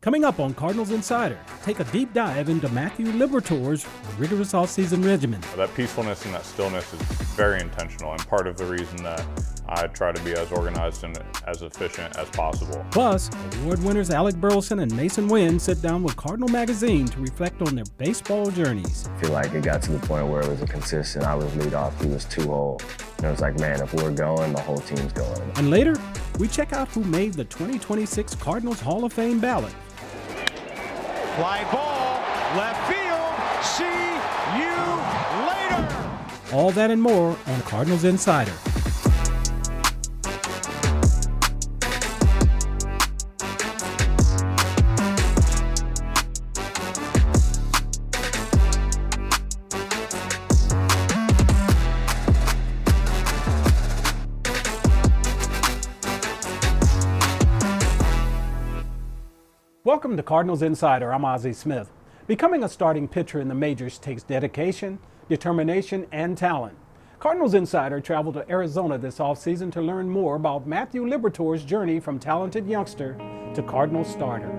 Coming up on Cardinals Insider, take a deep dive into Matthew Liberatore's rigorous off-season regimen. That peacefulness and that stillness is very intentional and part of the reason that I try to be as organized and as efficient as possible. Plus, award winners Alec, Burleson and Masyn Winn sit down with Cardinal Magazine to reflect on their baseball journeys. I feel like it got to the point where it was a consistent, I was lead off, he was 2-hole. And it was like, man, if we're going, the whole team's going. And later, we check out who made the 2026 Cardinals Hall of Fame ballot. Fly ball, left field, see you later. All that and more on Cardinals Insider. Welcome to Cardinals Insider. I'm Ozzie Smith. Becoming a starting pitcher in the majors takes dedication, determination, and talent. Cardinals Insider traveled to Arizona this offseason to learn more about Matthew Liberatore's journey from talented youngster to Cardinals starter.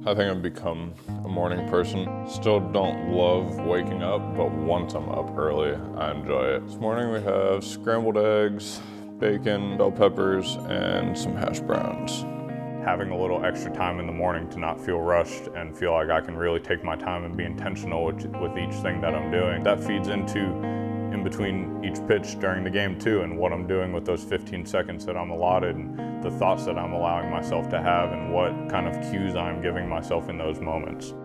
I think I've become a morning person. Still don't love waking up, but once I'm up early, I enjoy it. This morning we have scrambled eggs, bacon, bell peppers, and some hash browns. Having a little extra time in the morning to not feel rushed and feel like I can really take my time and be intentional with each thing that I'm doing, that feeds into in between each pitch during the game too, and what I'm doing with those 15 seconds that I'm allotted, and the thoughts that I'm allowing myself to have, and what kind of cues I'm giving myself in those moments.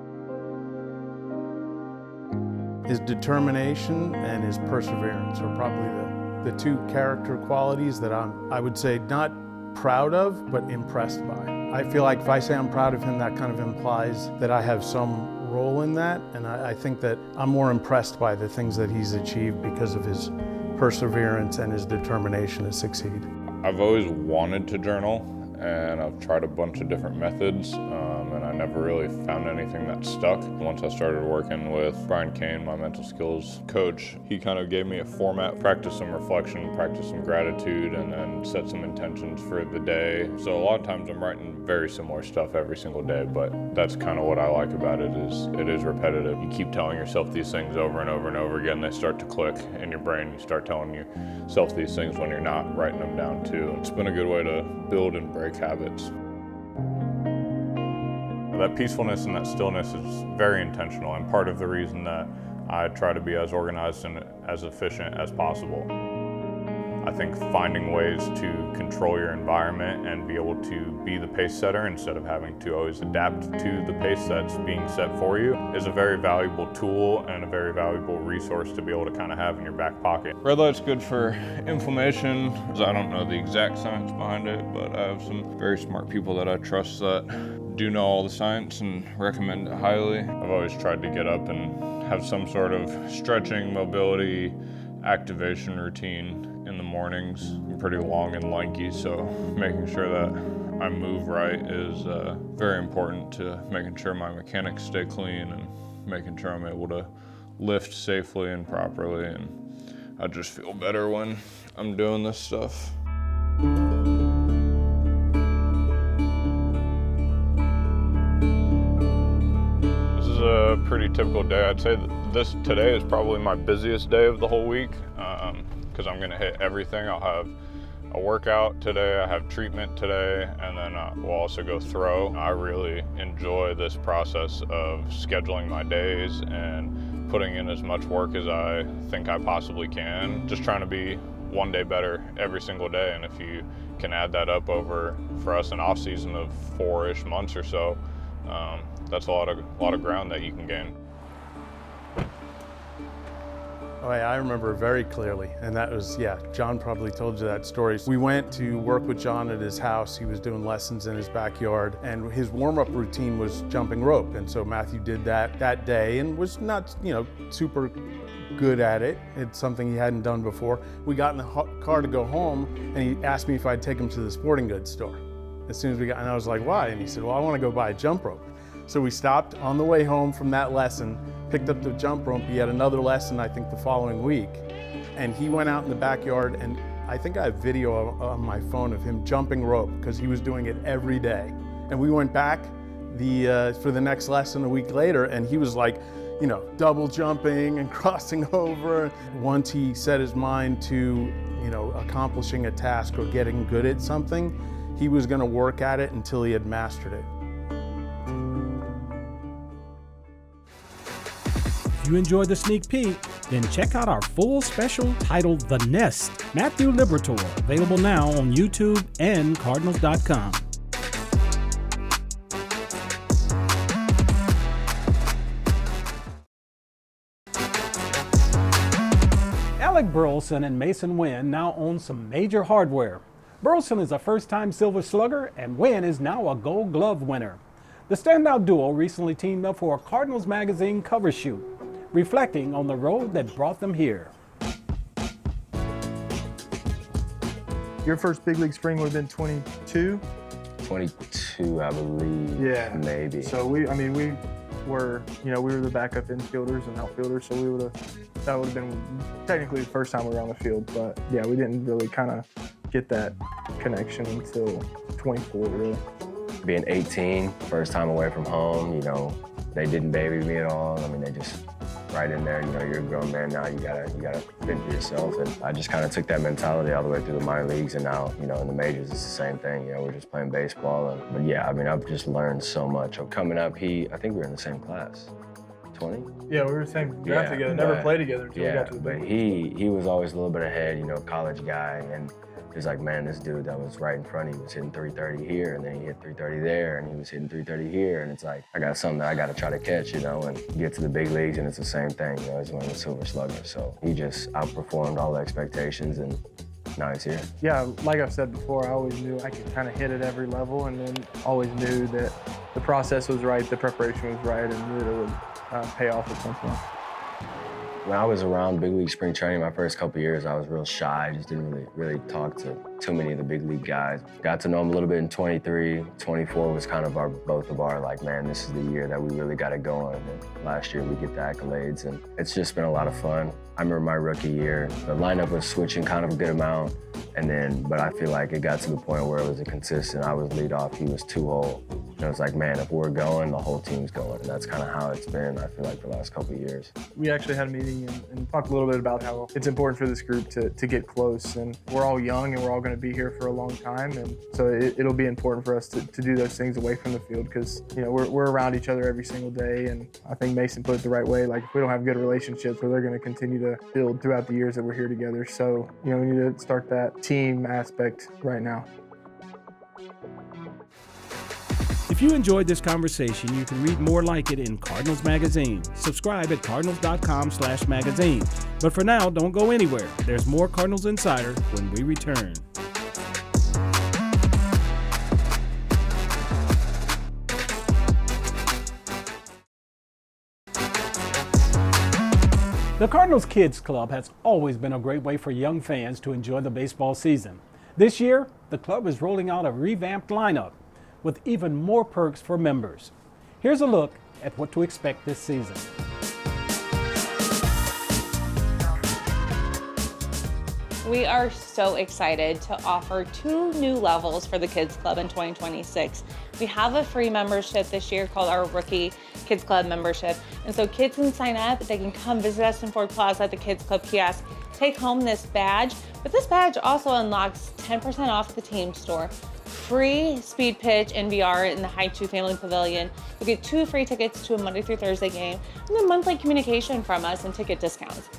His determination and his perseverance are probably the two character qualities that I would say not proud of, but impressed by. I feel like if I say I'm proud of him, that kind of implies that I have some role in that, and I think that I'm more impressed by the things that he's achieved because of his perseverance and his determination to succeed. I've always wanted to journal, and I've tried a bunch of different methods, and I never really found anything that stuck. Once I started working with Brian Kane, my mental skills coach, he kind of gave me a format, practice some reflection, practice some gratitude, and then set some intentions for the day. So a lot of times I'm writing very similar stuff every single day, but that's kind of what I like about it is repetitive. You keep telling yourself these things over and over and over again, they start to click in your brain. You start telling yourself these things when you're not writing them down too. It's been a good way to build and break habits. That peacefulness and that stillness is very intentional and part of the reason that I try to be as organized and as efficient as possible. I think finding ways to control your environment and be able to be the pace setter instead of having to always adapt to the pace that's being set for you is a very valuable tool and a very valuable resource to be able to kind of have in your back pocket. Red light's good for inflammation. I don't know the exact science behind it, but I have some very smart people that I trust that do know all the science and recommend it highly. I've always tried to get up and have some sort of stretching, mobility, activation routine in the mornings. I'm pretty long and lanky, so making sure that I move right is very important to making sure my mechanics stay clean and making sure I'm able to lift safely and properly, and I just feel better when I'm doing this stuff. A pretty typical day. I'd say that today is probably my busiest day of the whole week because I'm going to hit everything. I'll have a workout today, I have treatment today, and then we'll also go throw. I really enjoy this process of scheduling my days and putting in as much work as I think I possibly can. Just trying to be one day better every single day, and if you can add that up over, for us, an off season of 4-ish months or so, that's a lot of ground that you can gain. Oh, yeah, I remember very clearly, and that was, John probably told you that story. We went to work with John at his house. He was doing lessons in his backyard, and his warm-up routine was jumping rope, and so Matthew did that day and was not, super good at it. It's something he hadn't done before. We got in the car to go home, and he asked me if I'd take him to the sporting goods store. as soon as we got, and I was like, why? And he said, well, I want to go buy a jump rope. So we stopped on the way home from that lesson, picked up the jump rope. He had another lesson, I think, the following week. And he went out in the backyard, and I think I have video on my phone of him jumping rope because he was doing it every day. And we went back for the next lesson a week later, and he was like, you know, double jumping and crossing over. Once he set his mind to, you know, accomplishing a task or getting good at something, he was going to work at it until he had mastered it. If you enjoyed the sneak peek, then check out our full special titled The Nest, Matthew Liberatore, available now on YouTube and Cardinals.com. Alec, Burleson and Masyn Winn now own some major hardware. Burleson is a first-time Silver Slugger, and Winn is now a Gold Glove winner. The standout duo recently teamed up for a Cardinals Magazine cover shoot, reflecting on the road that brought them here. Your first big league spring would have been 22? 22, I believe. Yeah. Maybe. So we were, we were the backup infielders and outfielders, so that would have been technically the first time we were on the field, but yeah, we didn't really kind of get that connection until 24, really. Being 18, first time away from home, they didn't baby me at all. I mean, they just right in there, you're a grown man now, you gotta fend for yourself. And I just kind of took that mentality all the way through the minor leagues, and now, in the majors, it's the same thing. We're just playing baseball. But yeah, I mean, I've just learned so much. Coming up, I think we were in the same class. 20? Yeah, we were the same draft together, never played together until we got to the but he was always a little bit ahead, college guy, and he's like, man, this dude that was right in front of you was hitting 330 here, and then he hit 330 there, and he was hitting 330 here, and it's like, I got something that I got to try to catch, and get to the big leagues, and it's the same thing, he's winning the Silver Slugger, so he just outperformed all the expectations, and now he's here. Yeah, like I've said before, I always knew I could kind of hit at every level, and then always knew that the process was right, the preparation was right, and knew that it would pay off at some point. When I was around big league spring training, my first couple of years, I was real shy. I just didn't really talk to too many of the big league guys. Got to know them a little bit in 23. 24 was kind of both of our, like, man, this is the year that we really got it going. And last year we get the accolades, and it's just been a lot of fun. I remember my rookie year, the lineup was switching kind of a good amount, but I feel like it got to the point where it was a consistent. I was leadoff, he was 2-hole. And it was like, man, if we're going, the whole team's going. And that's kind of how it's been, I feel like, the last couple of years. We actually had a meeting and talked a little bit about how it's important for this group to get close. And we're all young, and we're all going to be here for a long time. And so it'll be important for us to do those things away from the field, because, we're around each other every single day. And I think Masyn put it the right way. Like, if we don't have good relationships, they're going to continue to build throughout the years that we're here together. So, we need to start that team aspect right now. If you enjoyed this conversation, you can read more like it in Cardinals Magazine. Subscribe at cardinals.com/magazine. But for now, don't go anywhere. There's more Cardinals Insider when we return. The Cardinals Kids Club has always been a great way for young fans to enjoy the baseball season. This year, the club is rolling out a revamped lineup with even more perks for members. Here's a look at what to expect this season. We are so excited to offer 2 new levels for the Kids Club in 2026. We have a free membership this year called our Rookie Kids Club membership. And so kids can sign up, they can come visit us in Ford Plaza at the Kids Club kiosk, take home this badge. But this badge also unlocks 10% off the team store, free speed pitch and VR in the High 2 Family Pavilion. You'll get 2 free tickets to a Monday through Thursday game, and then monthly communication from us and ticket discounts.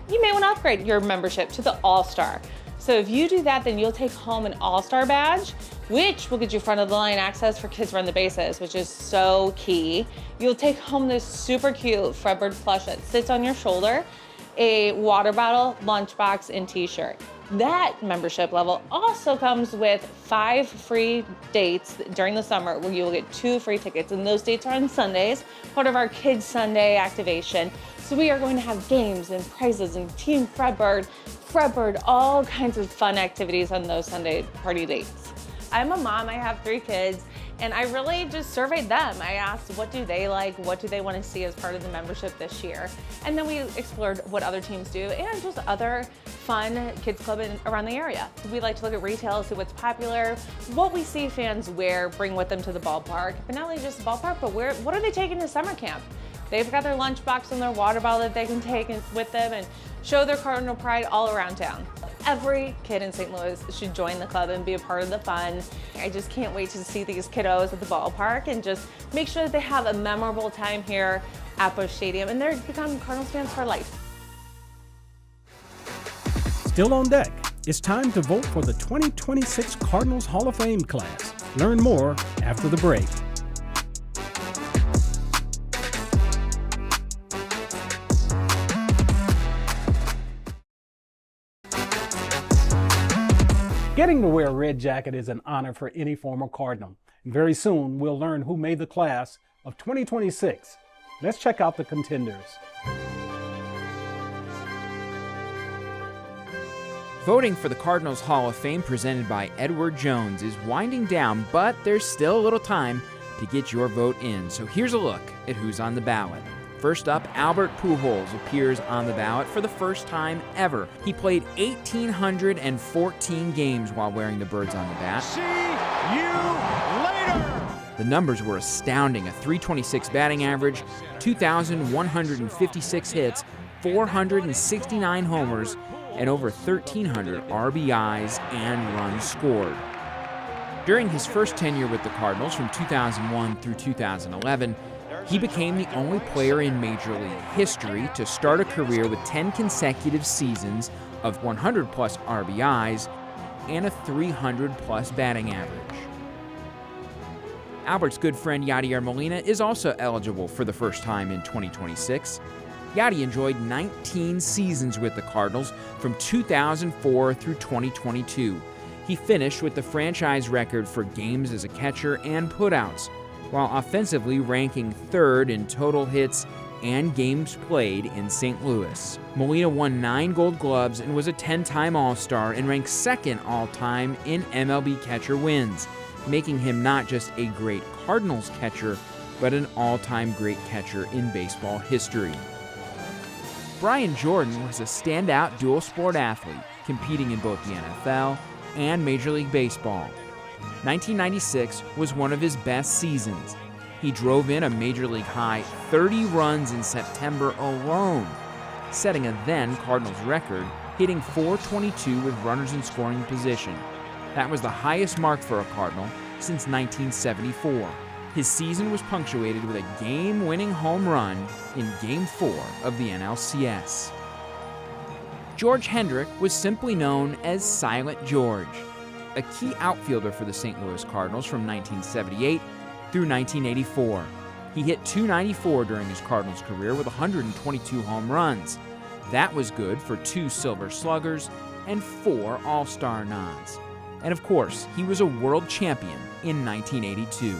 You may want to upgrade your membership to the All-Star. So if you do that, then you'll take home an All-Star badge, which will get you front of the line access for Kids Run the Bases, which is so key. You'll take home this super cute Fredbird plush that sits on your shoulder, a water bottle, lunchbox, and t-shirt. That membership level also comes with 5 free dates during the summer where you will get 2 free tickets, and those dates are on Sundays, part of our Kids Sunday activation. So we are going to have games and prizes and Team Fredbird, all kinds of fun activities on those Sunday party dates. I'm a mom, I have 3 kids, and I really just surveyed them. I asked what do they like, what do they want to see as part of the membership this year? And then we explored what other teams do and just other fun kids club around the area. We like to look at retail, see what's popular, what we see fans wear, bring with them to the ballpark, but not only just the ballpark, but what are they taking to summer camp? They've got their lunchbox and their water bottle that they can take with them and show their Cardinal pride all around town. Every kid in St. Louis should join the club and be a part of the fun. I just can't wait to see these kiddos at the ballpark and just make sure that they have a memorable time here at Busch Stadium and they're become Cardinals fans for life. Still on deck, it's time to vote for the 2026 Cardinals Hall of Fame class. Learn more after the break. Getting to wear a red jacket is an honor for any former Cardinal. And very soon, we'll learn who made the class of 2026. Let's check out the contenders. Voting for the Cardinals Hall of Fame presented by Edward Jones is winding down, but there's still a little time to get your vote in. So here's a look at who's on the ballot. First up, Albert Pujols appears on the ballot for the first time ever. He played 1,814 games while wearing the birds on the bat. See you later! The numbers were astounding: a .326 batting average, 2,156 hits, 469 homers, and over 1,300 RBIs and runs scored. During his first tenure with the Cardinals from 2001 through 2011, he became the only player in Major League history to start a career with 10 consecutive seasons of 100-plus RBIs and a 300-plus batting average. Albert's good friend Yadier Molina is also eligible for the first time in 2026. Yadi enjoyed 19 seasons with the Cardinals from 2004 through 2022. He finished with the franchise record for games as a catcher and putouts, while offensively ranking 3rd in total hits and games played in St. Louis. Molina won 9 Gold Gloves and was a 10-time All-Star and ranked 2nd all-time in MLB catcher wins, making him not just a great Cardinals catcher, but an all-time great catcher in baseball history. Brian Jordan was a standout dual-sport athlete, competing in both the NFL and Major League Baseball. 1996 was one of his best seasons. He drove in a Major League high 30 runs in September alone, setting a then Cardinals record, hitting .422 with runners in scoring position. That was the highest mark for a Cardinal since 1974. His season was punctuated with a game-winning home run in Game 4 of the NLCS. George Hendrick was simply known as Silent George, a key outfielder for the St. Louis Cardinals from 1978 through 1984. He hit .294 during his Cardinals career with 122 home runs. That was good for 2 Silver Sluggers and 4 All-Star nods. And of course, he was a world champion in 1982.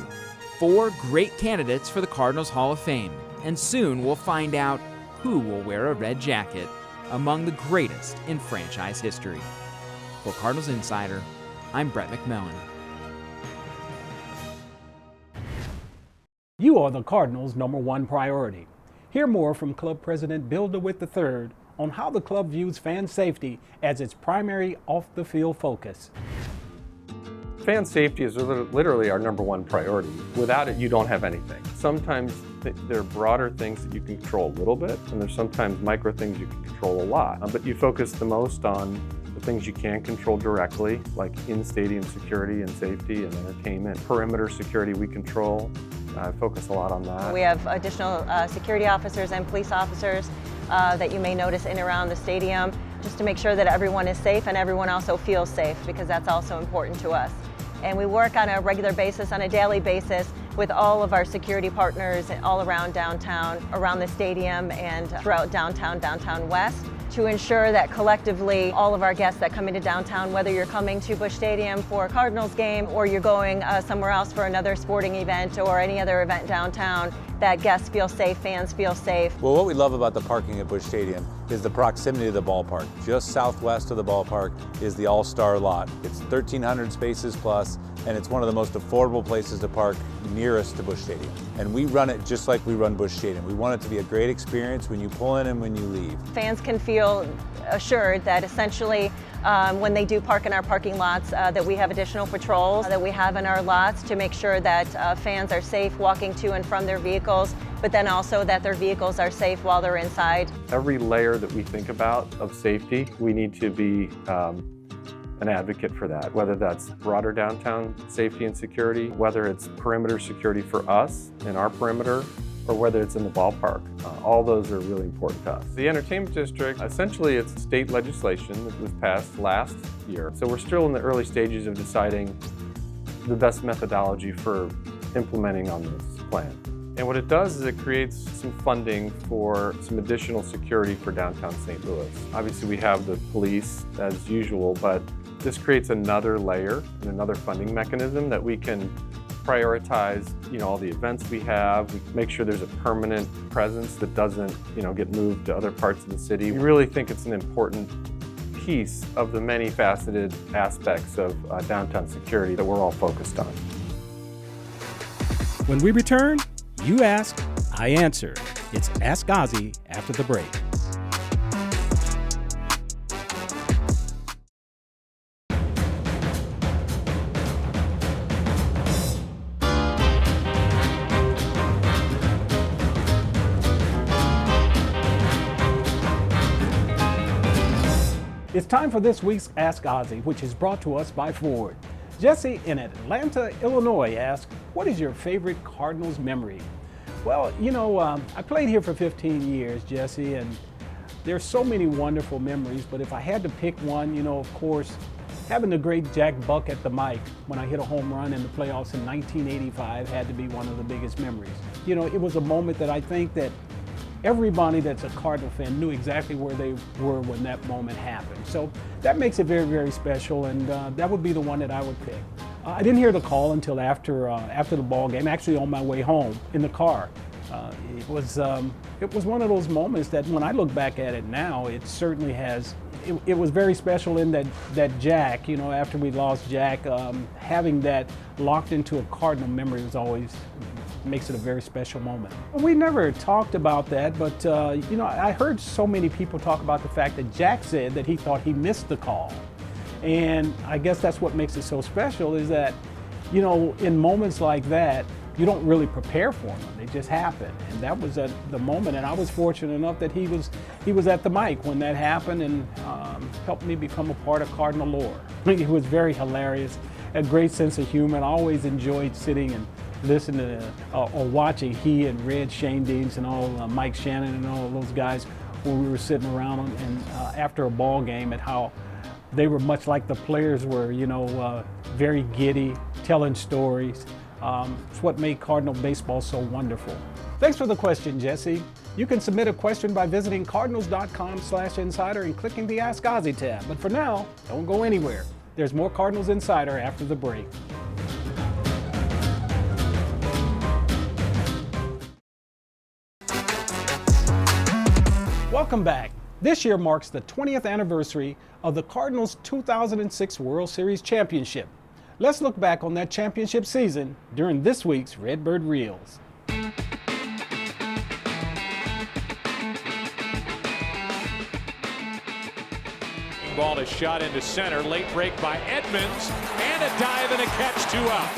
4 great candidates for the Cardinals Hall of Fame, and soon we'll find out who will wear a red jacket among the greatest in franchise history. For Cardinals Insider, I'm Brett McMillan. You are the Cardinals' #1 priority. Hear more from Club President Bill DeWitt III on how the club views fan safety as its primary off-the-field focus. Fan safety is literally our #1 priority. Without it, you don't have anything. Sometimes there are broader things that you can control a little bit, and there's sometimes micro things you can control a lot. But you focus the most on the things you can control directly, like in-stadium security and safety and entertainment. Perimeter security we control. I focus a lot on that. We have additional security officers and police officers that you may notice in and around the stadium, just to make sure that everyone is safe and everyone also feels safe, because that's also important to us. And we work on a regular basis, on a daily basis, with all of our security partners all around downtown, around the stadium, and throughout downtown West, to ensure that collectively all of our guests that come into downtown, whether you're coming to Busch Stadium for a Cardinals game or you're going somewhere else for another sporting event or any other event downtown, that guests feel safe, fans feel safe. Well, what we love about the parking at Busch Stadium is the proximity to the ballpark. Just southwest of the ballpark is the All-Star lot. It's 1,300 spaces plus, and it's one of the most affordable places to park nearest to Busch Stadium. And we run it just like we run Busch Stadium. We want it to be a great experience when you pull in and when you leave. Fans can feel assured that essentially when they do park in our parking lots that we have additional patrols that we have in our lots to make sure that fans are safe walking to and from their vehicles, but then also that their vehicles are safe while they're inside. Every layer that we think about of safety, we need to be an advocate for that, whether that's broader downtown safety and security, whether it's perimeter security for us in our perimeter, or whether it's in the ballpark. All those are really important to us. The entertainment district, essentially it's state legislation that was passed last year. So we're still in the early stages of deciding the best methodology for implementing on this plan. And what it does is it creates some funding for some additional security for downtown St. Louis. Obviously we have the police as usual, but this creates another layer and another funding mechanism that we can prioritize, all the events we have. We make sure there's a permanent presence that doesn't, get moved to other parts of the city. We really think it's an important piece of the many faceted aspects of downtown security that we're all focused on. When we return, you ask, I answer. It's Ask Ozzie after the break. It's time for this week's Ask Ozzie, which is brought to us by Ford. Jesse in Atlanta, Illinois asks, what is your favorite Cardinals memory? Well, I played here for 15 years, Jesse, and there's so many wonderful memories, but if I had to pick one, of course, having the great Jack Buck at the mic when I hit a home run in the playoffs in 1985 had to be one of the biggest memories. It was a moment that I think that everybody that's a Cardinal fan knew exactly where they were when that moment happened. So that makes it very, very special, and that would be the one that I would pick. I didn't hear the call until after the ball game, actually on my way home in the car. It was one of those moments that when I look back at it now, it certainly has, it was very special in that Jack, after we lost Jack, having that locked into a Cardinal memory was always makes it a very special moment. We never talked about that, but I heard so many people talk about the fact that Jack said that he thought he missed the call. And I guess that's what makes it so special is that, in moments like that, you don't really prepare for them. They just happen. And that was at the moment. And I was fortunate enough that he was at the mic when that happened and helped me become a part of Cardinal lore. He was very hilarious, a great sense of humor, and I always enjoyed sitting and listening to or watching he and Red Shane Deans and all Mike Shannon and all those guys when we were sitting around and after a ball game, and how they were much like the players were, very giddy, telling stories. It's what made Cardinal baseball so wonderful. Thanks for the question, Jesse. You can submit a question by visiting cardinals.com/insider and clicking the Ask Ozzie tab. But for now, don't go anywhere. There's more Cardinals Insider after the break. Welcome back. This year marks the 20th anniversary of the Cardinals' 2006 World Series championship. Let's look back on that championship season during this week's Redbird Reels. Ball is shot into center. Late break by Edmonds. And a dive and a catch, 2 out.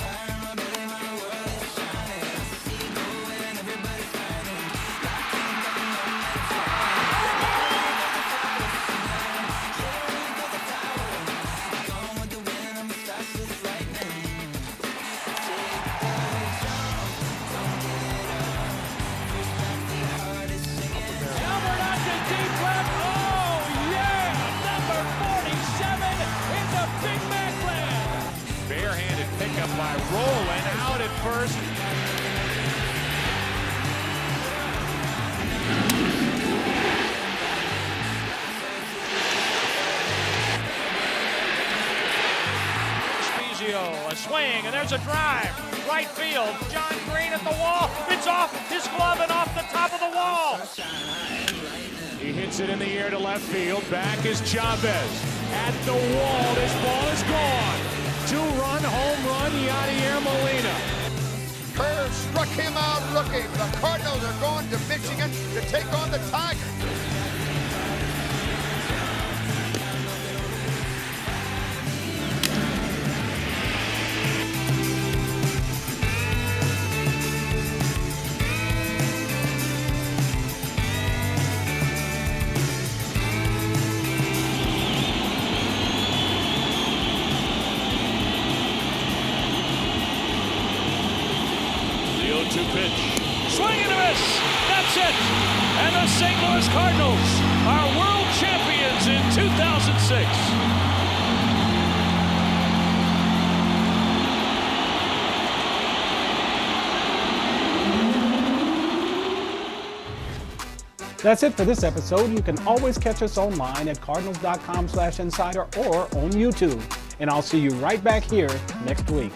By Rowland out at first. Spezio, a swing, and there's a drive. Right field, John Green at the wall. It's off his glove and off the top of the wall. He hits it in the air to left field. Back is Chavez. At the wall, this ball is gone. 2-run home run, Yadier Molina. Curve struck him out looking. The Cardinals are going to Michigan to take on the Tigers. Pitch. Swing and a miss. That's it. And the St. Louis Cardinals are world champions in 2006. That's it for this episode. You can always catch us online at cardinals.com/insider or on YouTube. And I'll see you right back here next week.